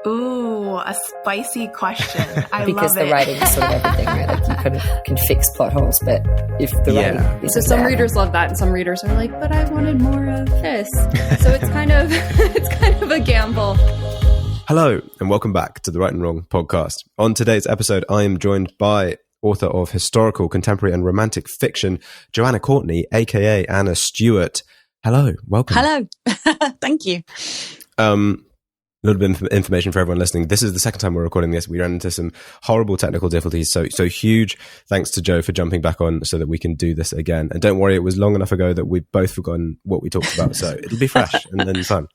Ooh, a spicy question. I because love the writing is sort of everything, right? Like you kind of can fix plot holes, but if the writing is so some readers love that, and some readers are like, but I wanted more of this. So it's kind of a gamble. Hello, and welcome back to the Right and Wrong podcast. On today's episode, I am joined by author of historical, contemporary, and romantic fiction, Joanna Courtney, aka Anna Stuart. Hello, welcome. Hello, thank you. A little bit of information for everyone listening. This is the second time we're recording this. We ran into some horrible technical difficulties. So huge thanks to Joe for jumping back on so that we can do this again. And don't worry, it was long enough ago that we've both forgotten what we talked about. So it'll be fresh and then fun.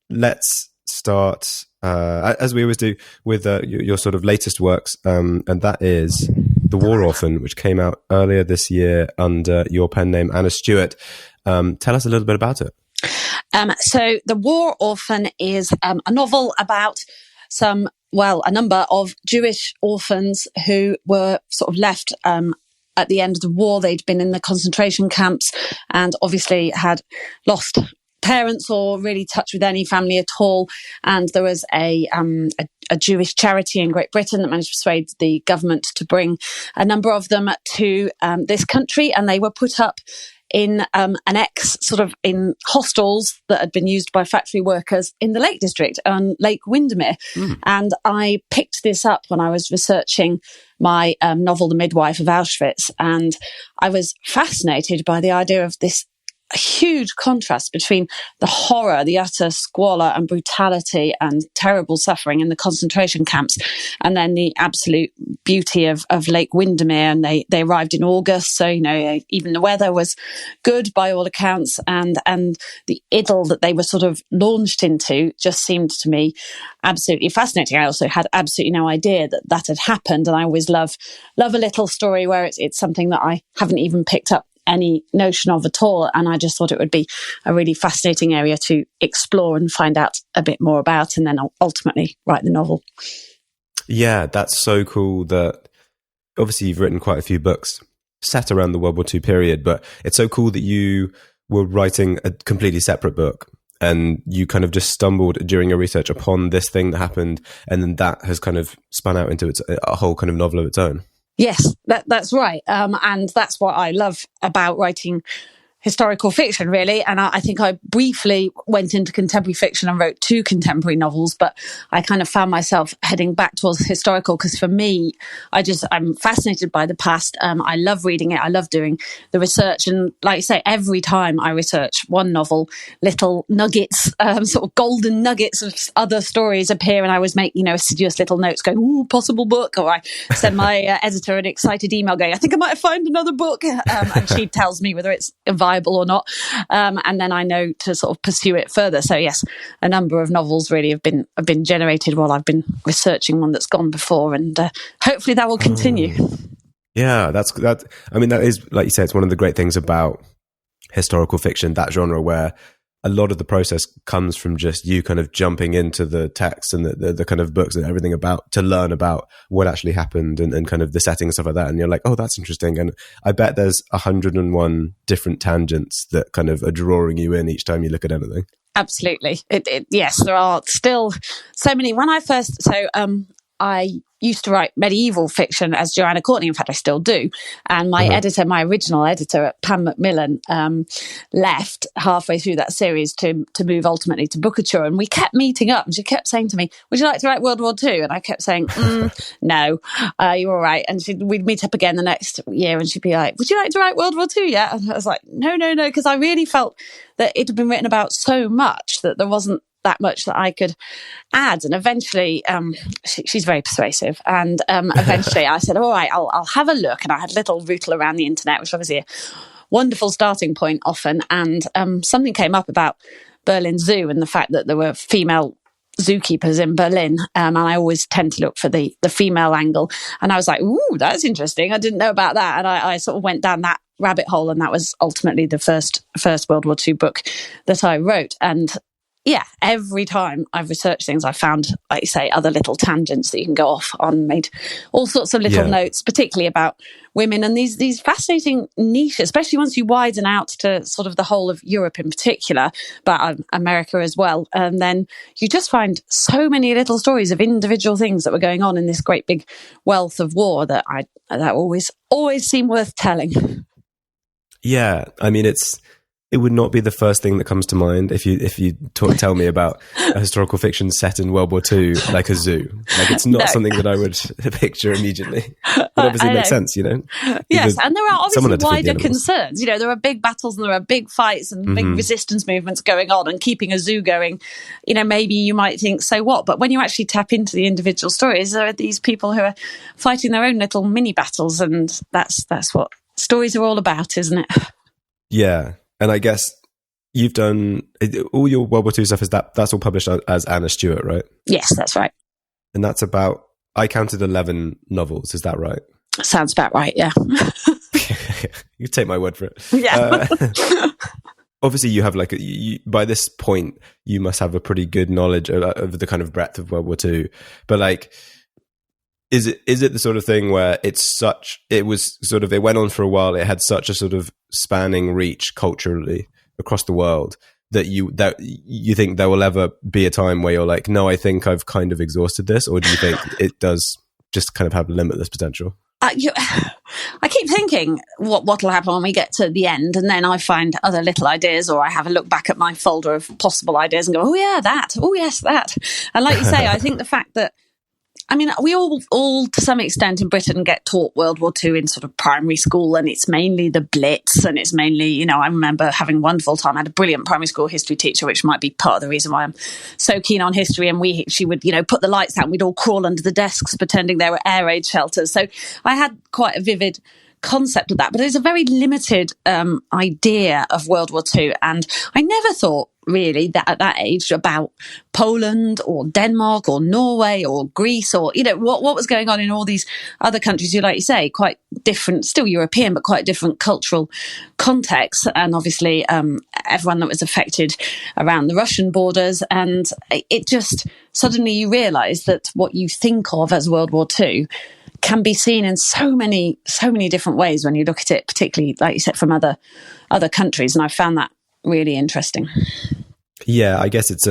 Let's start, as we always do, with your sort of latest works. And that is The War Orphan, which came out earlier this year under your pen name, Anna Stuart. Tell us a little bit about it. So The War Orphan is a novel about a number of Jewish orphans who were sort of left at the end of the war. They'd been in the concentration camps and obviously had lost parents or really touch with any family at all. And there was a Jewish charity in Great Britain that managed to persuade the government to bring a number of them to this country, and they were put up in in hostels that had been used by factory workers in the Lake District on Lake Windermere. And I picked this up when I was researching my novel, The Midwife of Auschwitz. And I was fascinated by the idea of this huge contrast between the horror, the utter squalor and brutality and terrible suffering in the concentration camps, and then the absolute beauty of Lake Windermere. And they arrived in August, so even the weather was good by all accounts, and the idyll that they were sort of launched into just seemed to me absolutely fascinating. I also had absolutely no idea that had happened, and I always love a little story where it's something that I haven't even picked up any notion of at all, and I just thought it would be a really fascinating area to explore and find out a bit more about, and then I'll ultimately write the novel. Yeah, that's so cool that obviously you've written quite a few books set around the World War II period, but it's so cool that you were writing a completely separate book and you kind of just stumbled during your research upon this thing that happened, and then that has kind of spun out into a whole kind of novel of its own. Yes, that's right. And that's what I love about writing historical fiction, really. And I think I briefly went into contemporary fiction and wrote 2 contemporary novels, but I kind of found myself heading back towards historical because for me, I'm fascinated by the past. I love reading it. I love doing the research. And like I say, every time I research one novel, little nuggets, sort of golden nuggets of other stories appear, and I always make, assiduous little notes going, ooh, possible book. Or I send my editor an excited email going, I think I might find another book. And she tells me whether it's viable or not, and then I know to sort of pursue it further. So yes, a number of novels really have been generated while I've been researching one that's gone before, and hopefully that will continue. Yeah, that. I mean, that is, like you say, it's one of the great things about historical fiction, that genre, where a lot of the process comes from just you kind of jumping into the text and the kind of books and everything about to learn about what actually happened and kind of the setting and stuff like that. And you're like, oh, that's interesting. And I bet there's 101 different tangents that kind of are drawing you in each time you look at anything. Absolutely. Yes, there are still so many. When I first, I used to write medieval fiction as Joanna Courtney. In fact, I still do. And my my original editor, Pam Macmillan, left halfway through that series to move ultimately to Bookouture. And we kept meeting up, and she kept saying to me, would you like to write World War II? And I kept saying, no, you're all right. And we'd meet up again the next year, and she'd be like, would you like to write World War II yet? And I was like, no, because I really felt that it had been written about so much that there wasn't that much that I could add. And eventually, she's very persuasive. And eventually I said, all right, I'll have a look. And I had a little rootle around the internet, which obviously a wonderful starting point often. And something came up about Berlin Zoo and the fact that there were female zookeepers in Berlin. And I always tend to look for the female angle. And I was like, ooh, that's interesting. I didn't know about that. And I sort of went down that rabbit hole. And that was ultimately the first World War II book that I wrote. And yeah, every time I've researched things, I've found, like you say, other little tangents that you can go off on, made all sorts of little notes, particularly about women and these fascinating niches, especially once you widen out to sort of the whole of Europe in particular, but America as well. And then you just find so many little stories of individual things that were going on in this great big wealth of war that always seem worth telling. Yeah, I mean, it would not be the first thing that comes to mind if you tell me about a historical fiction set in World War II, like a zoo. Like, it's not something that I would picture immediately. But obviously it makes sense, you know? Yes, and there are obviously wider concerns. You know, there are big battles and there are big fights and big resistance movements going on, and keeping a zoo going, you know, maybe you might think, so what? But when you actually tap into the individual stories, there are these people who are fighting their own little mini battles, and that's what stories are all about, isn't it? Yeah. And I guess you've done all your World War II stuff. That's all published as Anna Stuart, right? Yes, that's right. And that's about, I counted 11 novels. Is that right? Sounds about right. Yeah. You take my word for it. Yeah. Obviously, you have by this point, you must have a pretty good knowledge of the kind of breadth of World War II. But like, is it the sort of thing where it went on for a while, it had such a sort of spanning reach culturally across the world that you think there will ever be a time where you're like, no, I think I've kind of exhausted this? Or do you think it does just kind of have limitless potential? I keep thinking what'll happen when we get to the end, and then I find other little ideas, or I have a look back at my folder of possible ideas and go, oh yeah, that, oh yes, that. And like you say, I think the fact that, I mean, we all to some extent in Britain get taught World War II in sort of primary school, and it's mainly the Blitz, and it's mainly, you know, I remember having a wonderful time. I had a brilliant primary school history teacher, which might be part of the reason why I'm so keen on history. And she would, you know, put the lights out and we'd all crawl under the desks pretending they were air raid shelters. So I had quite a vivid concept of that, but it's a very limited idea of World War II. And I never thought really that at that age about Poland or Denmark or Norway or Greece, or, you know, what was going on in all these other countries, like you say, quite different, still European, but quite different cultural contexts. And obviously everyone that was affected around the Russian borders. And it just suddenly you realise that what you think of as World War II can be seen in so many different ways when you look at it, particularly, like you said, from other countries. And I found that really interesting. Yeah, I guess it's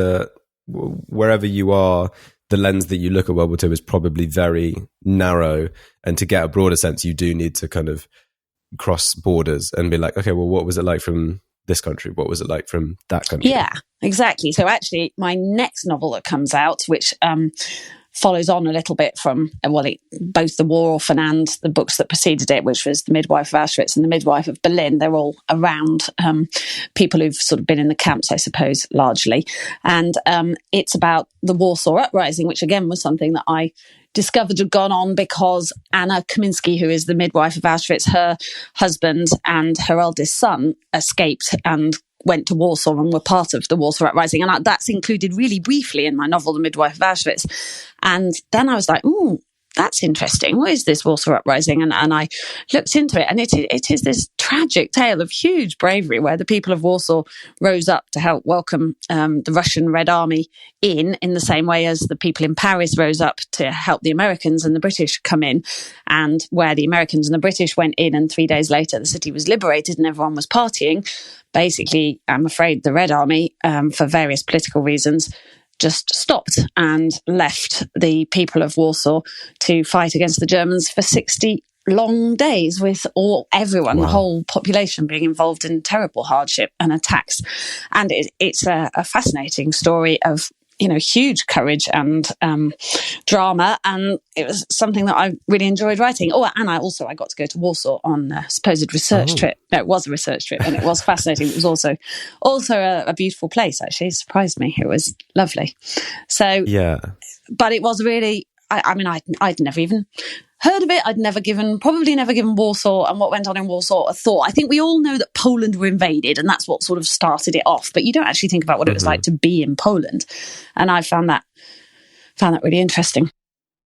wherever you are, the lens that you look at World War II is probably very narrow. And to get a broader sense, you do need to kind of cross borders and be like, okay, well, what was it like from this country? What was it like from that country? Yeah, exactly. So actually, my next novel that comes out, which follows on a little bit from, both The War Orphan and the books that preceded it, which was The Midwife of Auschwitz and The Midwife of Berlin. They're all around people who've sort of been in the camps, I suppose, largely. And it's about the Warsaw Uprising, which again was something that I discovered had gone on because Anna Kaminsky, who is the midwife of Auschwitz, her husband and her eldest son escaped and went to Warsaw and were part of the Warsaw Uprising. And that's included really briefly in my novel, The Midwife of Auschwitz. And then I was like, ooh, that's interesting. What is this Warsaw Uprising? And I looked into it, and it is this tragic tale of huge bravery where the people of Warsaw rose up to help welcome the Russian Red Army in the same way as the people in Paris rose up to help the Americans and the British come in, and where the Americans and the British went in and 3 days later the city was liberated and everyone was partying. Basically, I'm afraid the Red Army, for various political reasons, just stopped and left the people of Warsaw to fight against the Germans for 60 long days, with everyone, the whole population being involved in terrible hardship and attacks. And it's a fascinating story of, you know, huge courage and drama, and it was something that I really enjoyed writing. Oh, and I got to go to Warsaw on a supposed research trip. No, it was a research trip, and it was fascinating. It was also a beautiful place, actually. It surprised me. It was lovely. So, yeah. But it was really, I'd never even heard of it. I'd probably never given Warsaw and what went on in Warsaw a thought. I think we all know that Poland were invaded, and that's what sort of started it off. But you don't actually think about what it was like to be in Poland. And I found that really interesting.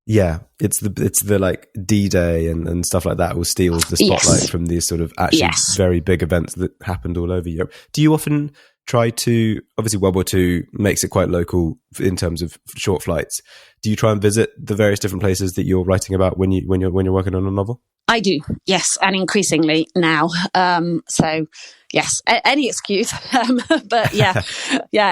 Yeah, it's the like D-Day and stuff like that will steal the spotlight from these sort of actually very big events that happened all over Europe. Do you often try to, obviously World War II makes it quite local in terms of short flights. Do you try and visit the various different places that you're writing about when you're working on a novel? I do, yes, and increasingly now. So, yes, any excuse. But yeah,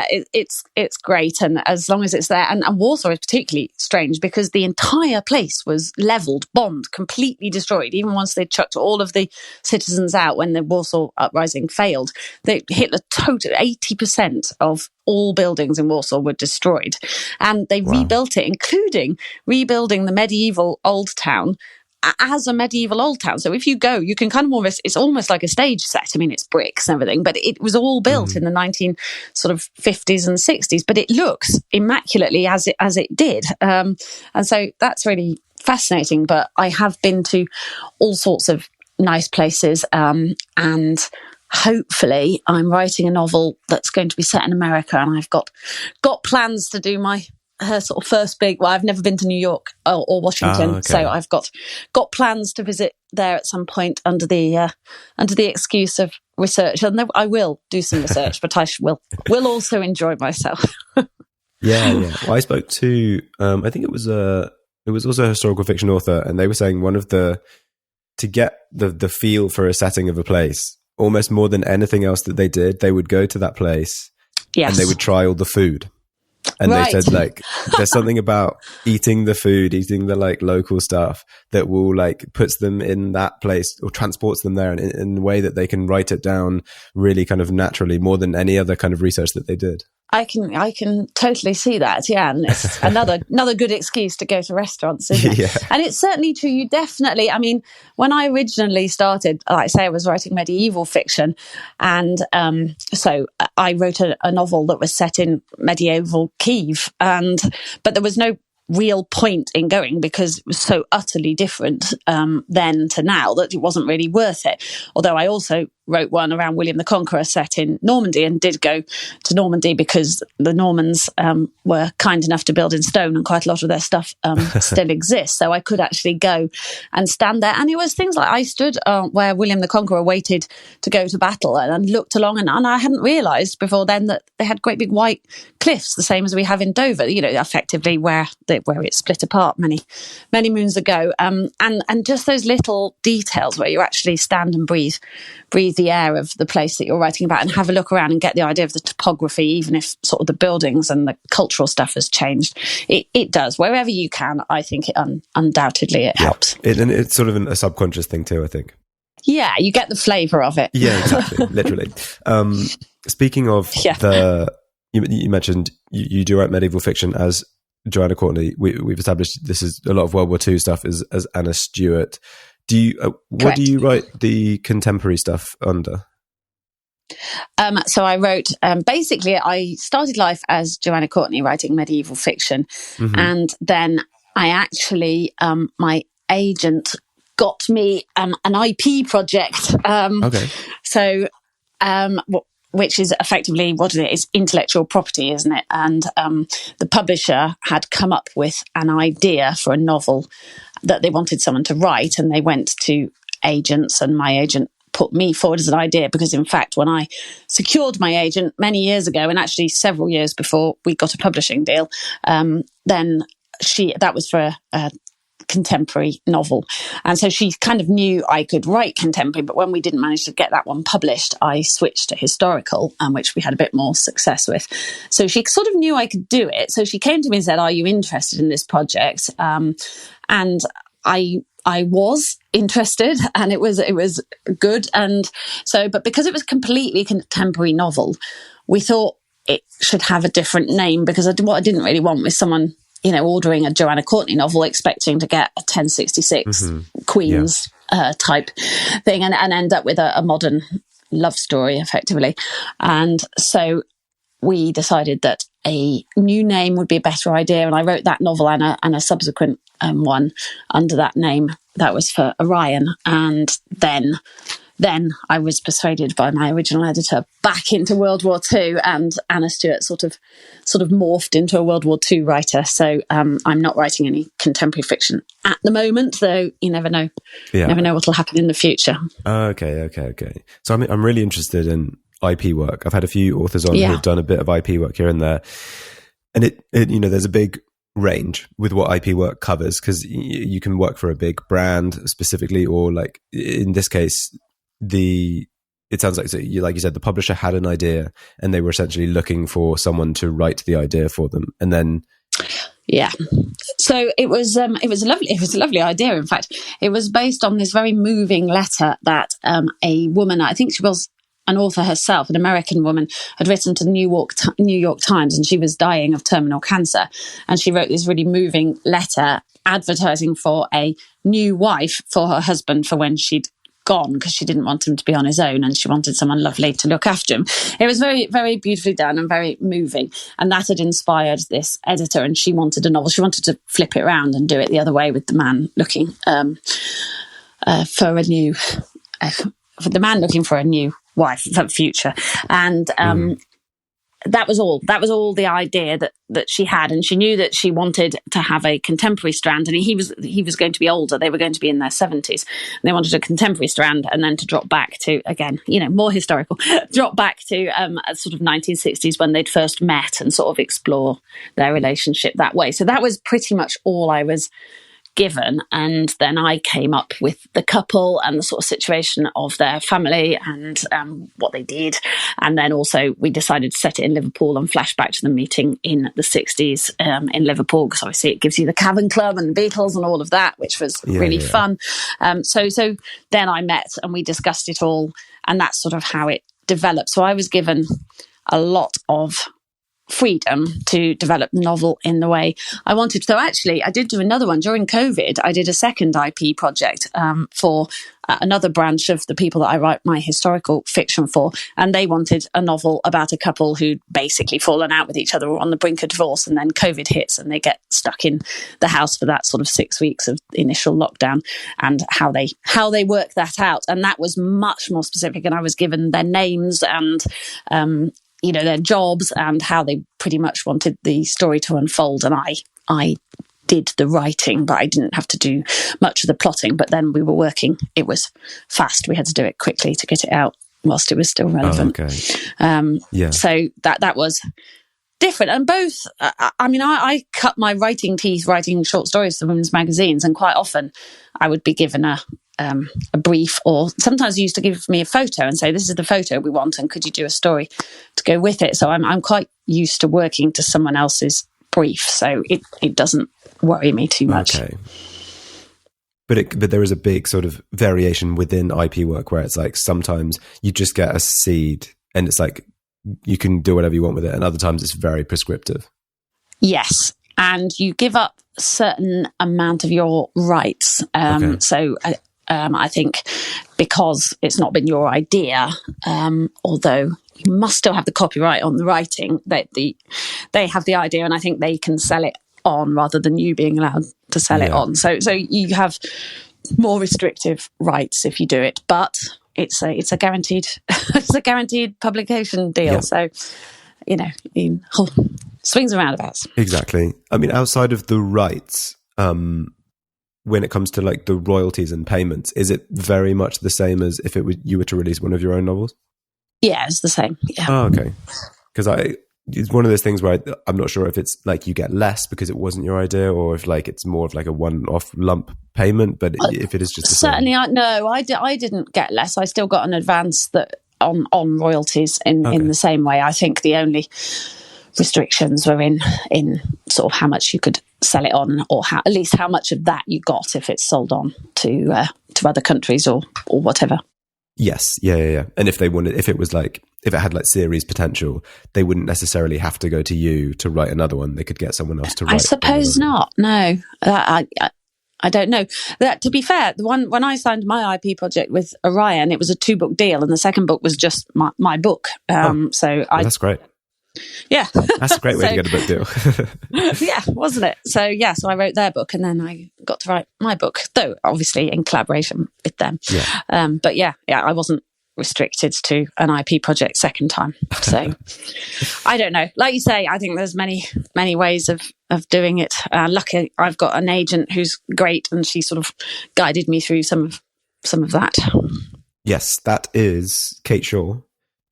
it's great, and as long as it's there. And Warsaw is particularly strange because the entire place was leveled, bombed, completely destroyed. Even once they chucked all of the citizens out when the Warsaw Uprising failed, Hitler total 80% of all buildings in Warsaw were destroyed, and they rebuilt it, including rebuilding the medieval old town as a medieval old town. So if you go, you can kind of almost, it's almost like a stage set. I mean, it's bricks and everything, but it was all built in the 50s and 60s, but it looks immaculately as it did. And so that's really fascinating. But I have been to all sorts of nice places, and hopefully I'm writing a novel that's going to be set in America, and I've got plans to do her sort of first big. Well, I've never been to New York or Washington, so I've got plans to visit there at some point under the excuse of research. And I will do some research, but I will also enjoy myself. Yeah. Well, I spoke to I think it was also a historical fiction author, and they were saying to get the feel for a setting of a place, almost more than anything else that they did, they would go to that place, and they would try all the food. And they said, like, there's something about eating the local stuff that will puts them in that place or transports them there in a way that they can write it down really kind of naturally, more than any other kind of research that they did. I can totally see that, yeah, and it's another good excuse to go to restaurants, isn't it? Yeah. And it's certainly true. You definitely, I mean, when I originally started, like I say, I was writing medieval fiction, and so I wrote a novel that was set in medieval Kiev, but there was no real point in going because it was so utterly different then to now that it wasn't really worth it. Although I also wrote one around William the Conqueror set in Normandy, and did go to Normandy because the Normans were kind enough to build in stone, and quite a lot of their stuff still exists. So I could actually go and stand there. And it was things like I stood where William the Conqueror waited to go to battle, and looked along, and I hadn't realised before then that they had great big white cliffs, the same as we have in Dover, effectively where it split apart many moons ago. And just those little details where you actually stand and breathe the air of the place that you're writing about, and have a look around and get the idea of the topography, even if sort of the buildings and the cultural stuff has changed. It does. Wherever you can, I think it undoubtedly helps. And it's sort of a subconscious thing too, I think. Yeah, you get the flavour of it. Yeah, exactly. Literally. Speaking of you mentioned you do write medieval fiction as Joanna Courtney. We've established this is a lot of World War II stuff as Anna Stuart. What do you write the contemporary stuff under? So I wrote, basically I started life as Joanna Courtney writing medieval fiction. And then I actually, my agent got me an IP project. So, which is effectively what it is, intellectual property, isn't it? And the publisher had come up with an idea for a novel that they wanted someone to write, and they went to agents, and my agent put me forward as an idea because, in fact, when I secured my agent many years ago, and actually several years before we got a publishing deal, then that was for a contemporary novel, and so she kind of knew I could write contemporary. But when we didn't manage to get that one published, I switched to historical, which we had a bit more success with. So she sort of knew I could do it. So she came to me and said, "Are you interested in this project?" And I was interested, and it was good. And so, but because it was a completely contemporary novel, we thought it should have a different name, because what I didn't really want was someone, ordering a Joanna Courtney novel expecting to get a 1066 Queens type thing and end up with a modern love story, effectively. And so we decided that a new name would be a better idea. And I wrote that novel and a subsequent one under that name. That was for Orion. And then I was persuaded by my original editor back into World War II, and Anna Stuart sort of morphed into a World War II writer. So I'm not writing any contemporary fiction at the moment, though you never know. Yeah. Never know what will happen in the future. Okay. So I'm really interested in IP work. I've had a few authors on who've done a bit of IP work here and there, and it there's a big range with what IP work covers, because you can work for a big brand specifically, or like in this case, it sounds like, so like you said, the publisher had an idea and they were essentially looking for someone to write the idea for them, and then so it was a lovely idea. In fact, it was based on this very moving letter that a woman, I think she was an author herself, an American woman, had written to the New York Times, and she was dying of terminal cancer, and she wrote this really moving letter advertising for a new wife for her husband for when she'd gone, because she didn't want him to be on his own and she wanted someone lovely to look after him. It was very, very beautifully done and very moving, and that had inspired this editor, and she wanted a novel. She wanted to flip it around and do it the other way, with the man looking for the man looking for a new wife for the future. And that was all the idea that she had, and she knew that she wanted to have a contemporary strand, and he was going to be older. They were going to be in their 70s, and they wanted a contemporary strand, and then to drop back to, again, more historical, drop back to a sort of 1960s when they'd first met, and sort of explore their relationship that way. So that was pretty much all I was given, and then I came up with the couple and the sort of situation of their family and what they did, and then also we decided to set it in Liverpool and flash back to the meeting in the 60s in Liverpool, because obviously it gives you the Cavern Club and the Beatles and all of that, which was really fun. So then I met and we discussed it all, and that's sort of how it developed. So I was given a lot of freedom to develop the novel in the way I wanted. So actually, I did do another one during COVID. I did a second IP project for another branch of the people that I write my historical fiction for, and they wanted a novel about a couple who'd basically fallen out with each other or on the brink of divorce, and then COVID hits and they get stuck in the house for that sort of 6 weeks of initial lockdown, and how they work that out. And that was much more specific, and I was given their names and their jobs and how they pretty much wanted the story to unfold. And I did the writing, but I didn't have to do much of the plotting. But then we were working. It was fast. We had to do it quickly to get it out whilst it was still relevant. Oh, okay. So that was different. And both, I cut my writing teeth writing short stories for women's magazines, and quite often I would be given a brief, or sometimes you used to give me a photo and say, this is the photo we want, and could you do a story to go with it? So I'm quite used to working to someone else's brief, so it doesn't worry me too much. Okay. But there is a big sort of variation within IP work where it's like sometimes you just get a seed and it's like you can do whatever you want with it, and other times it's very prescriptive. Yes, and you give up a certain amount of your rights. So I think because it's not been your idea, although you must still have the copyright on the writing, that they have the idea, and I think they can sell it on rather than you being allowed to sell it on. So you have more restrictive rights if you do it, but it's a guaranteed publication deal. Yeah. So swings and roundabouts. Exactly. I mean, outside of the rights, when it comes to like the royalties and payments, is it very much the same as if you were to release one of your own novels? Yeah, it's the same. Yeah. Oh, okay. Because it's one of those things where I'm not sure if it's like you get less because it wasn't your idea, or if like it's more of like a one-off lump payment. But if it is just certainly, I didn't get less. I still got an advance that on royalties in the same way. I think the only restrictions were in sort of how much you could sell it on, or at least how much of that you got if it's sold on to other countries or whatever. Yes, yeah. And if it had like series potential, they wouldn't necessarily have to go to you to write another one. They could get someone else to write. I suppose not. No, I don't know. To be fair, the one when I signed my IP project with Orion, it was a 2-book deal, and the second book was just my book. That's great. Yeah, that's a great way to get a book deal. Yeah, wasn't it? So I wrote their book, and then I got to write my book, though obviously in collaboration with them. Yeah. But I wasn't restricted to an IP project second time. So I don't know. Like you say, I think there's many ways of doing it. Lucky I've got an agent who's great, and she sort of guided me through some of that. Yes, that is Kate Shaw.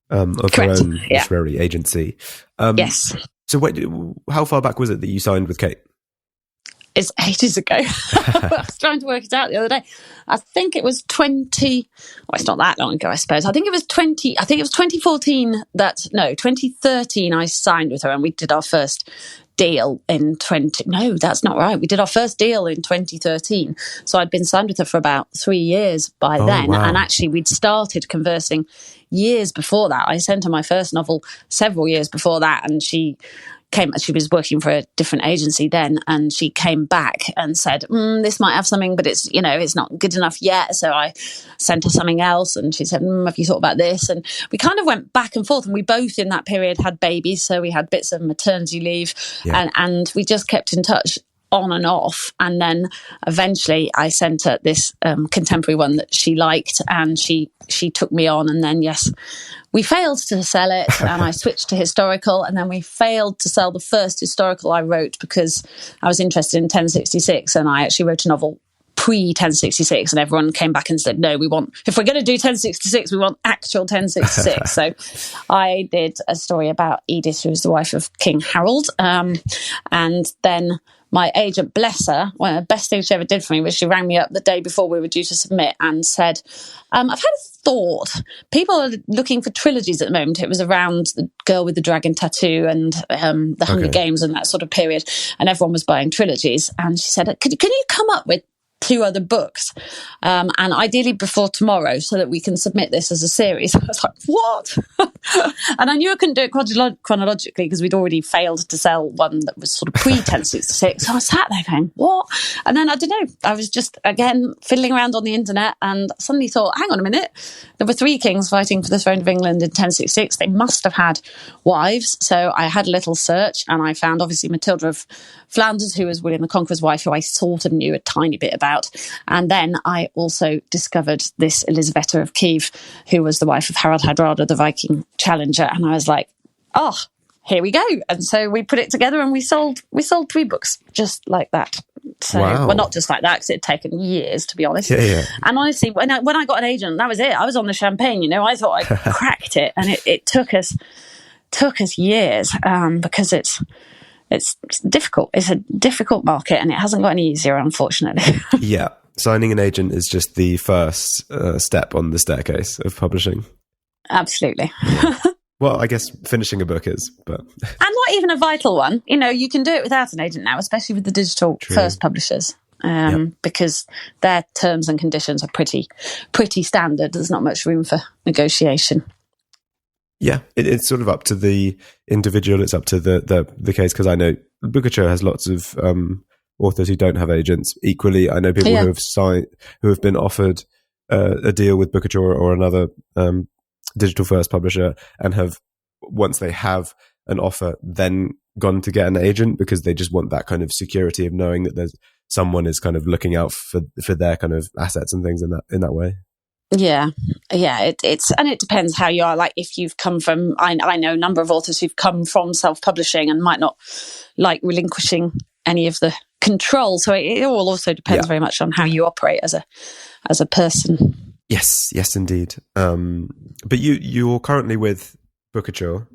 of her Correct. own literary agency. Yes. So how far back was it that you signed with Kate? It's ages ago. I was trying to work it out the other day. I think it was 20. Well, it's not that long ago, I suppose. I think it was 2014 2013 I signed with her, and we did our first deal in no, that's not right. We did our first deal in 2013. So I'd been signed with her for about 3 years by then. Wow. And actually we'd started conversing years before that. I sent her my first novel several years before that, and she was working for a different agency then, and she came back and said, this might have something, but it's not good enough yet. So I sent her something else, and she said, have you thought about this? And we kind of went back and forth, and we both in that period had babies, so we had bits of maternity leave, and we just kept in touch on and off. And then eventually I sent her this contemporary one that she liked, and she took me on. And then we failed to sell it, and I switched to historical, and then we failed to sell the first historical I wrote because I was interested in 1066, and I actually wrote a novel pre-1066, and everyone came back and said, no, if we're going to do 1066, we want actual 1066. So I did a story about Edith, who was the wife of King Harold, and then my agent, bless her, one of the best things she ever did for me was she rang me up the day before we were due to submit and said, I've had a thought. People are looking for trilogies at the moment. It was around The Girl with the Dragon Tattoo and The Hunger Games and that sort of period, and everyone was buying trilogies. And she said, can you come up with 2 other books, and ideally before tomorrow, so that we can submit this as a series? I was like, what? And I knew I couldn't do it chronologically because we'd already failed to sell one that was sort of pre-1066. So I sat there going, what? And then I don't know, I was just again fiddling around on the internet, and suddenly thought, hang on a minute, there were 3 kings fighting for the throne of England in 1066. They must have had wives. So I had a little search, and I found obviously Matilda of Flanders, who was William the Conqueror's wife, who I sort of knew a tiny bit about. And then I also discovered this Elisabetta of Kiev, who was the wife of Harald Hardrada, the Viking challenger. And I was like, oh, here we go. And so we put it together, and we sold 3 books just like that. So, wow. Well, not just like that, because it had taken years, to be honest. Yeah. And honestly, when I got an agent, that was it. I was on the champagne, I thought I cracked it. And it took us years, because it's difficult. It's a difficult market, and it hasn't got any easier, unfortunately. Yeah. Signing an agent is just the first step on the staircase of publishing. Absolutely. Well, I guess finishing a book is, but... And not even a vital one. You can do it without an agent now, especially with the digital first publishers, because their terms and conditions are pretty standard. There's not much room for negotiation. Yeah, it's sort of up to the individual. It's up to the case, because I know Bookouture has lots of authors who don't have agents. Equally, I know people who have been offered a deal with Bookouture or another digital first publisher, and have, once they have an offer, then gone to get an agent, because they just want that kind of security of knowing that there's someone is kind of looking out for their kind of assets and things in that way. Yeah. It depends how you are. Like, if you've come from, I know a number of authors who've come from self-publishing and might not like relinquishing any of the control. So it all also depends very much on how you operate as a person. Yes, indeed. But you're currently with Bookouture.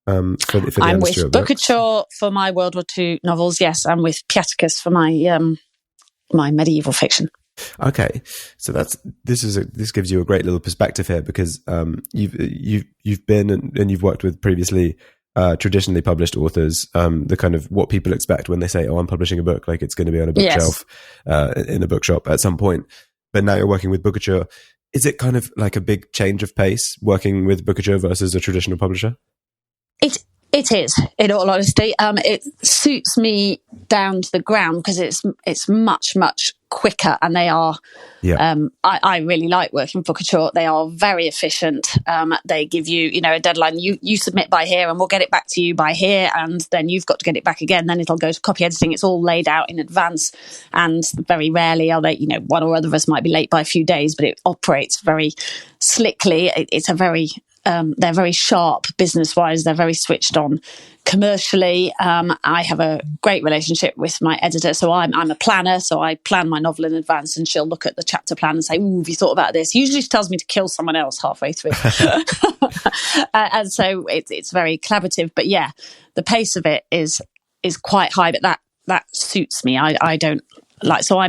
For the I'm with Stuart Bookouture for my World War II novels. Yes, I'm with Piaticus for my my medieval fiction. Okay, so this gives you a great little perspective here, because you've been and you've worked with previously traditionally published authors, the kind of what people expect when they say, "Oh, I'm publishing a book," like it's going to be on a bookshelf in a bookshop at some point. But now you're working with Bookouture. Is it kind of like a big change of pace working with Bookouture versus a traditional publisher? It is, in all honesty. It suits me down to the ground, because it's much, much quicker, and they are. Yeah. I really like working with Bookouture. They are very efficient. They give you, a deadline. You submit by here, and we'll get it back to you by here, and then you've got to get it back again. Then it'll go to copy editing. It's all laid out in advance, and very rarely are they. One or other of us might be late by a few days, but it operates very slickly. It's a very they're very sharp business-wise. They're very switched on commercially. I have a great relationship with my editor. So I'm a planner. So I plan my novel in advance, and she'll look at the chapter plan and say, "Ooh, have you thought about this?" Usually she tells me to kill someone else halfway through. And so it's very collaborative. But yeah, the pace of it is quite high, but that suits me. I don't like, so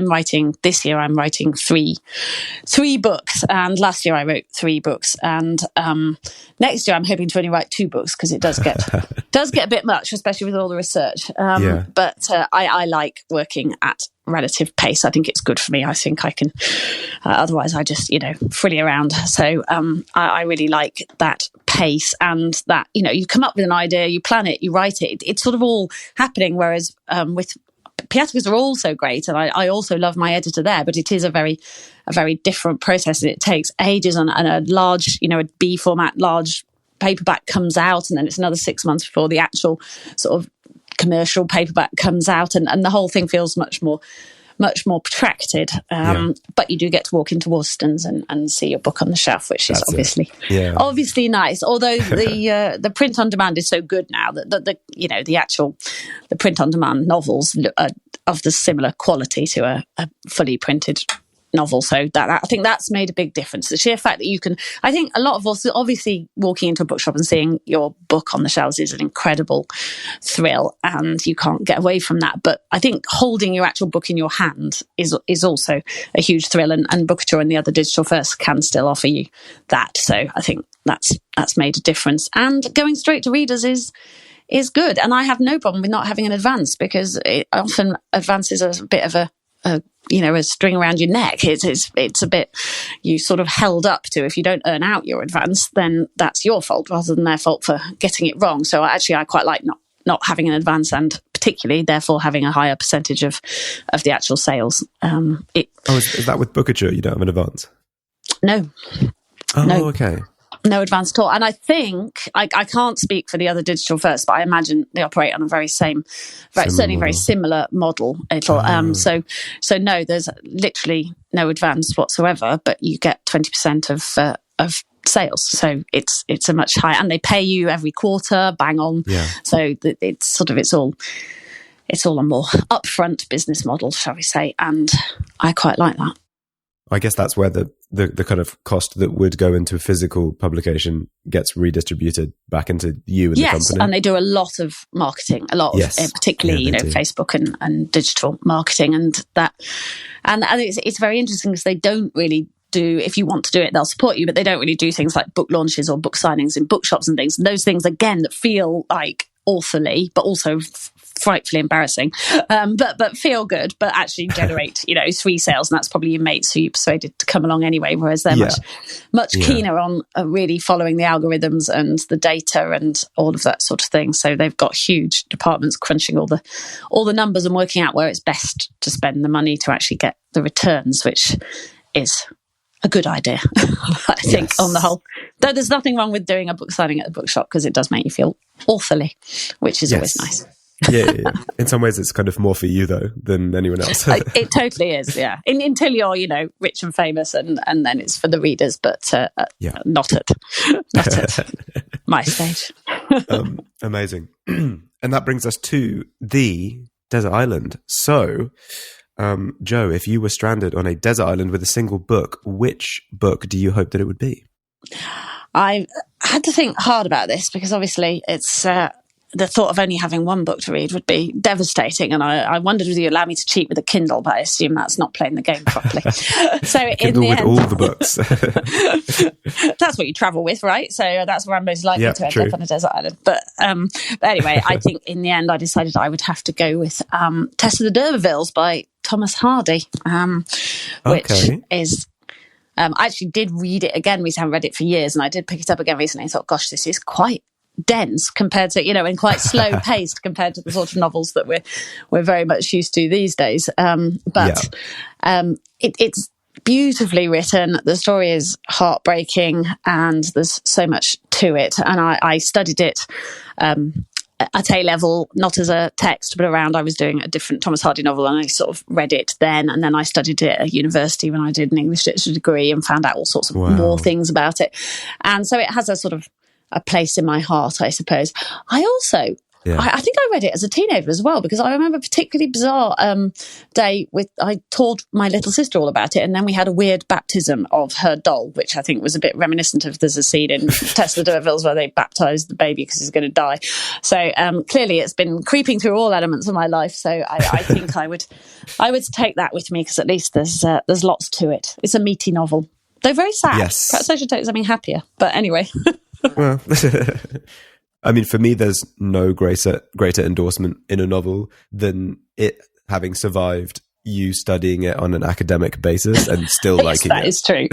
this year I'm writing three books, and last year I wrote 3 books, and next year I'm hoping to only write 2 books, because it does get a bit much, especially with all the research. But I like working at relative pace. I think it's good for me. I think I can, otherwise I just, frilly around. So I really like that pace, and that, you come up with an idea, you plan it, you write it. It's sort of all happening. Whereas with Piaticus are also great, and I also love my editor there, but it is a very different process. It takes ages, and a large, a B format, large paperback comes out, and then it's another 6 months before the actual sort of commercial paperback comes out, and the whole thing feels much more protracted. But you do get to walk into Waterstones and see your book on the shelf, which is obviously nice. Although the print on demand is so good now that the print on demand novels are of the similar quality to a fully printed novel. So that I think that's made a big difference. The sheer fact that you can, I think a lot of us, obviously walking into a bookshop and seeing your book on the shelves is an incredible thrill, and you can't get away from that. But I think holding your actual book in your hand is also a huge thrill, and Bookouture and the other digital first can still offer you that. So I think that's made a difference. And going straight to readers is good. And I have no problem with not having an advance, because it often advances a bit of a string around your neck. It's a bit, you sort of held up to, if you don't earn out your advance, then that's your fault rather than their fault for getting it wrong. So actually I quite like not having an advance, and particularly therefore having a higher percentage of the actual sales. Is that with Bookouture you don't have an advance? No. Oh, no. Okay. No advance at all. And I think, I can't speak for the other digital first, but I imagine they operate on a very similar model. So no, there's literally no advance whatsoever, but you get 20% of sales. So it's a much higher, and they pay you every quarter, bang on. Yeah. So it's all a more upfront business model, shall we say, and I quite like that. I guess that's where the kind of cost that would go into a physical publication gets redistributed back into you and the company. Yes, and they do a lot of marketing, particularly Facebook and digital marketing, and it's very interesting, because they don't really do, if you want to do it, they'll support you, but they don't really do things like book launches or book signings in bookshops and things. And those things, again, that feel like authorly, but also frightfully embarrassing, but feel good, but actually generate 3 sales, and that's probably your mates who you persuaded to come along anyway, whereas they're much keener on really following the algorithms and the data and all of that sort of thing. So they've got huge departments crunching all the numbers and working out where it's best to spend the money to actually get the returns, which is a good idea. I think on the whole, though there's nothing wrong with doing a book signing at a bookshop, because it does make you feel authorly, which is always nice. Yeah. In some ways, it's kind of more for you though than anyone else. It totally is. Yeah. Until you're, rich and famous, and then it's for the readers, but not at my stage. Amazing. And that brings us to the desert island. So, Joe, if you were stranded on a desert island with a single book, which book do you hope that it would be? I had to think hard about this, because obviously it's the thought of only having one book to read would be devastating. And I wondered whether you allow me to cheat with a Kindle, but I assume that's not playing the game properly. So in the end, all the books. That's what you travel with, right? So that's where I'm most likely to end up on a desert island. But anyway, I think in the end I decided I would have to go with Tess of the D'Urbervilles by Thomas Hardy, which is... I actually did read it again recently. I haven't read it for years, and I did pick it up again recently and thought, gosh, this is quite dense compared to, and quite slow paced compared to the sort of novels that we're very much used to these days. It's beautifully written. The story is heartbreaking, and there's so much to it. And I studied it at A-level, not as a text, but around I was doing a different Thomas Hardy novel, and I sort of read it then, and then I studied it at university when I did an English literature degree and found out all sorts of more things about it. And so it has a sort of a place in my heart, I suppose. I also... I think I read it as a teenager as well, because I remember a particularly bizarre day I told my little sister all about it, and then we had a weird baptism of her doll, which I think was a bit reminiscent of there's a scene in Tess the D'Urbervilles where they baptise the baby because he's going to die. So clearly it's been creeping through all elements of my life. So I think I would take that with me, because at least there's lots to it. It's a meaty novel, though very sad. Yes. Perhaps I should take something happier. But anyway. Well, I mean, for me, there's no greater endorsement in a novel than it having survived you studying it on an academic basis and still liking it. That is true.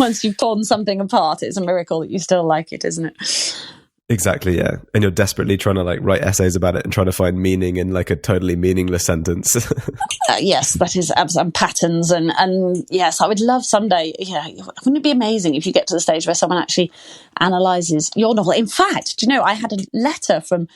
Once you've torn something apart, it's a miracle that you still like it, isn't it? Exactly, yeah. And you're desperately trying to like write essays about it and trying to find meaning in like a totally meaningless sentence. Yes, that is and patterns and yes, I would love someday. Yeah, wouldn't it be amazing if you get to the stage where someone actually analyzes your novel? In fact, do you know, I had a letter from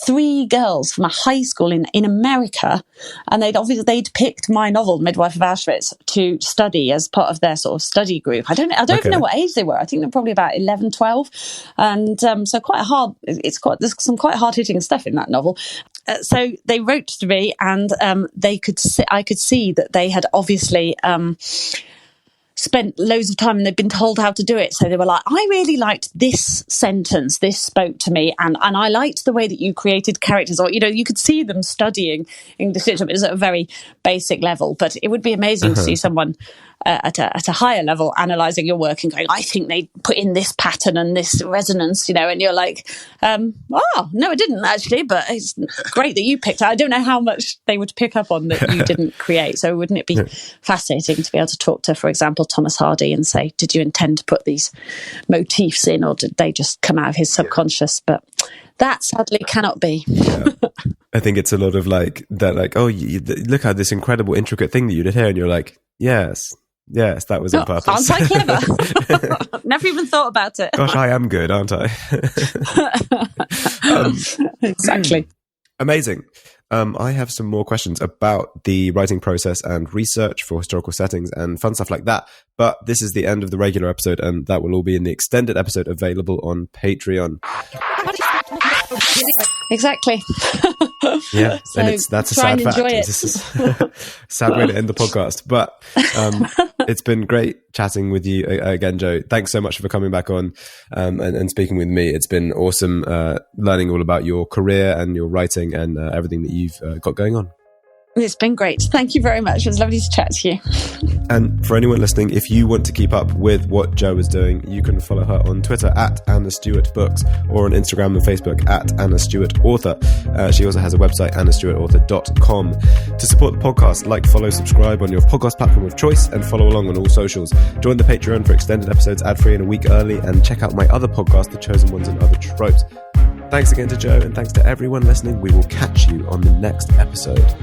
3 girls from a high school in America, and they'd picked my novel, Midwife of Auschwitz, to study as part of their sort of study group. I don't even know what age they were. I think they're probably about 11, 12. And so quite hard. There's some quite hard hitting stuff in that novel. So they wrote to me, and I could see that they had obviously spent loads of time and they'd been told how to do it. So they were like, I really liked this sentence, this spoke to me, and I liked the way that you created characters. Or, you know, you could see them studying English literature. It was at a very basic level, but it would be amazing to see someone at a higher level analysing your work and going, I think they put in this pattern and this resonance, you know, and you're like, no, I didn't actually, but it's great that you picked it. I don't know how much they would pick up on that you didn't create. So wouldn't it be fascinating to be able to talk to, for example, Thomas Hardy and say, did you intend to put these motifs in, or did they just come out of his subconscious? But that sadly cannot be. Yeah. I think it's a lot of like that, like, oh, look at this incredible, intricate thing that you did here. And you're like, yes, that was on purpose. Aren't I clever? Never even thought about it. Gosh, I am good, aren't I? Exactly. Amazing. I have some more questions about the writing process and research for historical settings and fun stuff like that. But this is the end of the regular episode, and that will all be in the extended episode available on Patreon. Exactly. Yeah, so and that's a sad fact. Enjoy it. This is a sad way to end the podcast. But it's been great chatting with you again, Jo. Thanks so much for coming back on and speaking with me. It's been awesome learning all about your career and your writing and everything that you've got going on. It's been great. Thank you very much. It was lovely to chat to you. And for anyone listening, if you want to keep up with what Jo is doing, you can follow her on Twitter at Anna Stuart Books, or on Instagram and Facebook at Anna Stuart Author. She also has a website, annastuartauthor.com. To support the podcast, like, follow, subscribe on your podcast platform of choice, and follow along on all socials. Join the Patreon for extended episodes ad-free and a week early, and check out my other podcast, The Chosen Ones and Other Tropes. Thanks again to Jo, and thanks to everyone listening. We will catch you on the next episode.